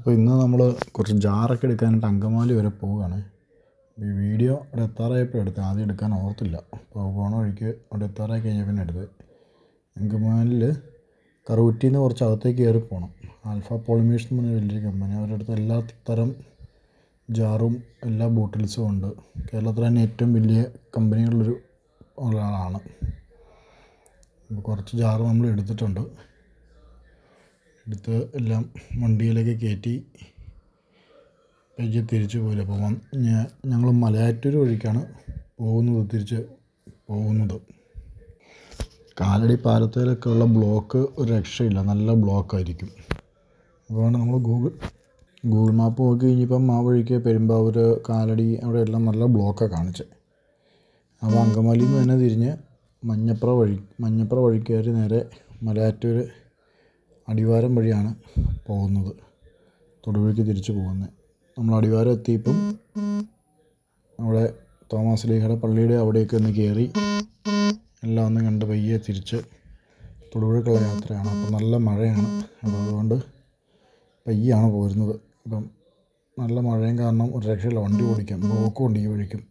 അപ്പോൾ ഇന്ന് നമ്മൾ കുറച്ച് ജാറൊക്കെ എടുക്കാനായിട്ട് അങ്കമാലി വരെ പോവുകയാണ്. ഈ വീഡിയോ അവിടെ എത്താറായപ്പോൾ എടുത്ത്, ആദ്യം എടുക്കാൻ ഓർത്തില്ല. അപ്പോൾ പോണ വഴിക്ക് അവിടെ എത്താറായി കഴിഞ്ഞാൽ പിന്നെ എടുത്ത്. അങ്കമാലിയിൽ കറുകുറ്റിയിൽ നിന്ന് കുറച്ച് അകത്തേക്ക് കയറി പോകണം. ആൽഫ പോളിമേഴ്സ് എന്ന് പറഞ്ഞ വലിയൊരു കമ്പനി, അവരുടെ അടുത്ത് എല്ലാ തരം ജാറും എല്ലാ ബോട്ടിൽസും ഉണ്ട്. കേരളത്തിലെ തന്നെ ഏറ്റവും വലിയ കമ്പനികളിലൊരു ഒരാളാണ്. അപ്പോൾ കുറച്ച് ജാറ് നമ്മൾ എടുത്തിട്ടുണ്ട്. എടുത്ത് എല്ലാം വണ്ടിയിലേക്ക് കയറ്റി പയ്യെ തിരിച്ച് പോയില്ല. അപ്പോൾ ഞങ്ങൾ മലയാറ്റൂർ വഴിക്കാണ് തിരിച്ച് പോകുന്നത്. കാലടി പാലത്തിലൊക്കെ ഉള്ള ബ്ലോക്ക് ഒരു രക്ഷയില്ല, നല്ല ബ്ലോക്കായിരിക്കും. അതുകൊണ്ട് നമ്മൾ ഗൂഗിൾ മാപ്പ് നോക്കി കഴിഞ്ഞപ്പം ആ വഴിക്ക് പെരുമ്പാവൂർ, കാലടി അവിടെയെല്ലാം നല്ല ബ്ലോക്കാണ് കാണിച്ചത്. അപ്പോൾ അങ്കമാലിയിൽ നിന്ന് തന്നെ തിരിഞ്ഞ് മഞ്ഞപ്ര വഴി കയറി നേരെ മലയാറ്റൂർ അടിവാരം വഴിയാണ് പോകുന്നത്. തൊടുപുഴയ്ക്ക് തിരിച്ച് പോകുന്നത്. നമ്മൾ അടിവാരം എത്തിയപ്പം അവിടെ തോമാസ് ലീഹയുടെ പള്ളിയുടെ അവിടെയൊക്കെ ഒന്ന് കയറി എല്ലാം ഒന്ന് കണ്ട് പയ്യെ തിരിച്ച് തൊടുപുഴയ്ക്കുള്ള യാത്രയാണ്. അപ്പം നല്ല മഴയാണ്. അപ്പോൾ അതുകൊണ്ട് പയ്യാണ് പോരുന്നത്. ഇപ്പം നല്ല മഴയും കാരണം ഒരു രക്ഷയില്ല, വണ്ടി ഓടിക്കാം, ബ്ലോക്കും ഉണ്ട് ഈ വഴിക്കും.